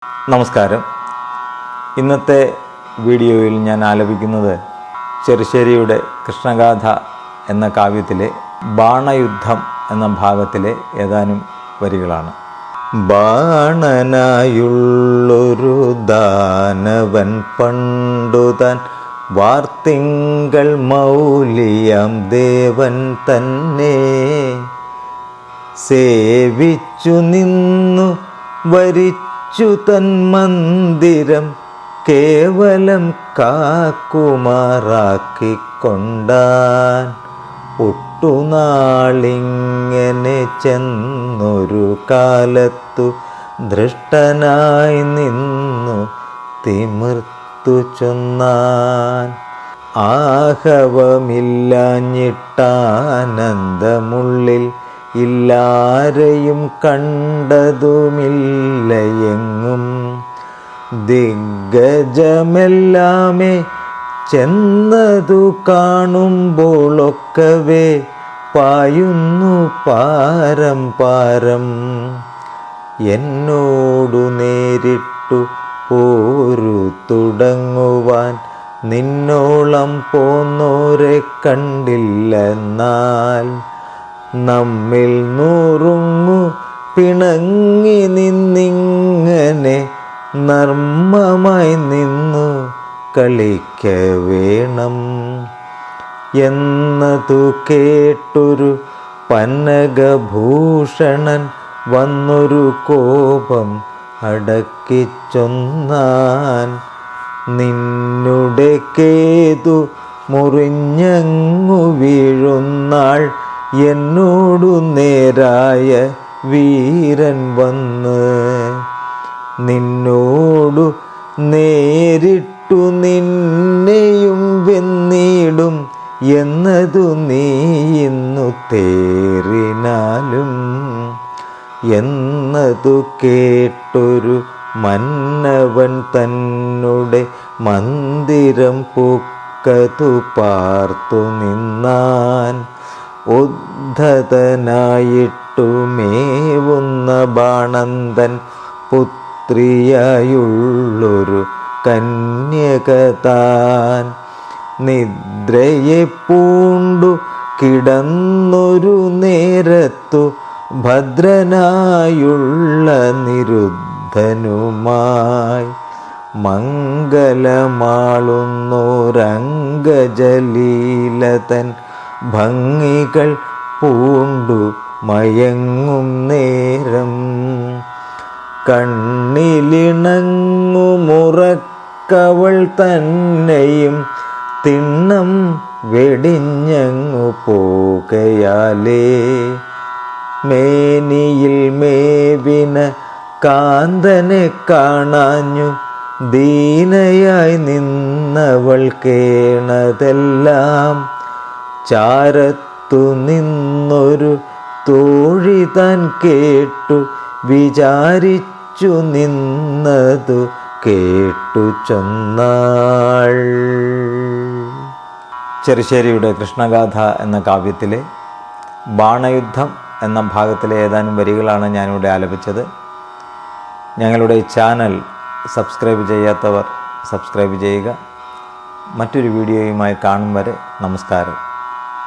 നമസ്കാരം. ഇന്നത്തെ വീഡിയോയിൽ ഞാൻ ആലപിക്കുന്നത് ചെറുശ്ശേരിയുടെ കൃഷ്ണഗാഥ എന്ന കാവ്യത്തിലെ ബാണയുദ്ധം എന്ന ഭാഗത്തിലെ ഏതാനും വരികളാണ്. ബാണനായുള്ളൊരു ദാനവൻ പണ്ടുതാൻ വാർത്തിങ്കൾ മൗലിയാം ദേവൻ തന്നെ സേവിച്ചു നിന്നു വരിച്ചു തൻ മന്ദിരം കേവലം കാക്കുമാറാക്കിക്കൊണ്ടാൻ ഒട്ടുനാളിങ്ങനെ ചെന്നൊരു കാലത്തു ദൃഷ്ടനായി നിന്നു തിമിർത്തു ചൊന്നാൻ ആഹവമില്ലാഞ്ഞിട്ടാനന്ദമുള്ളിൽ ഇല്ലാരെയും കണ്ടതുമില്ലയെങ്ങും ദിഗ്ഗജമെല്ലാമേ ചെന്നതു കാണുമ്പോഴൊക്കവേ പായുന്നു പാരം പാരം എന്നോടു നേരിട്ടു പോരു തുടങ്ങുവാൻ നിന്നോളം പോന്നോരെ കണ്ടില്ലെന്നാൽ നമ്മിൽ നൂറുങ്ങു പിണങ്ങി നിന്നിങ്ങനെ നർമ്മമായി നിന്നു കളിക്ക വേണം എന്നതു കേട്ടൊരു പന്നഗഭൂഷണൻ വന്നൊരു കോപം അടക്കിച്ചൊന്നാൻ നിന്നുടെ കേതു മുറിഞ്ഞങ്ങു വീഴുന്നാൾ എന്നോടു നേരായ വീരൻ വന്ന് നിന്നോടു നേരിട്ടു നിന്നെയും വെന്നിടും എന്നതു നീ ഇന്നു തേറിനാലും എന്നതു കേട്ടൊരു മന്നവൻ തന്നുടെ മന്ദിരം പൂക്കതു പാർത്തു നിന്നാൻ ഉദ്ധതനായിട്ടു മേവുന്ന ബാണന്തൻ പുത്രിയായുള്ളൊരു കന്യകതാൻ നിദ്രയെ പൂണ്ടു കിടന്നൊരു നേരത്തു ഭദ്രനായുള്ള നിരുദ്ധനുമായി മംഗലമാളുന്നോരംഗജലീലതൻ ഭംഗികൾ പൂണ്ടു മയങ്ങും നേരം കണ്ണിലിണങ്ങുമുറക്കവൾ തന്നെയും തിണ്ണം വെടിഞ്ഞങ്ങു പോകയാലേ മേനിയിൽ മേവിന കാന്തനെ കാണാഞ്ഞു ദീനയായി നിന്നവൾ കേണതെല്ലാം ചാരത്തു നിന്നൊരു തോഴി താൻ കേട്ടു വിചാരിച്ചു നിന്നതു കേട്ടു ചൊന്നാൾ. ചെറുശ്ശേരിയുടെ കൃഷ്ണഗാഥ എന്ന കാവ്യത്തിലെ ബാണയുദ്ധം എന്ന ഭാഗത്തിലെ ഏതാനും വരികളാണ് ഞാനിവിടെ ആലപിച്ചത്. ഞങ്ങളുടെ ചാനൽ സബ്സ്ക്രൈബ് ചെയ്യാത്തവർ സബ്സ്ക്രൈബ് ചെയ്യുക. മറ്റൊരു വീഡിയോയുമായി കാണും വരെ നമസ്കാരം.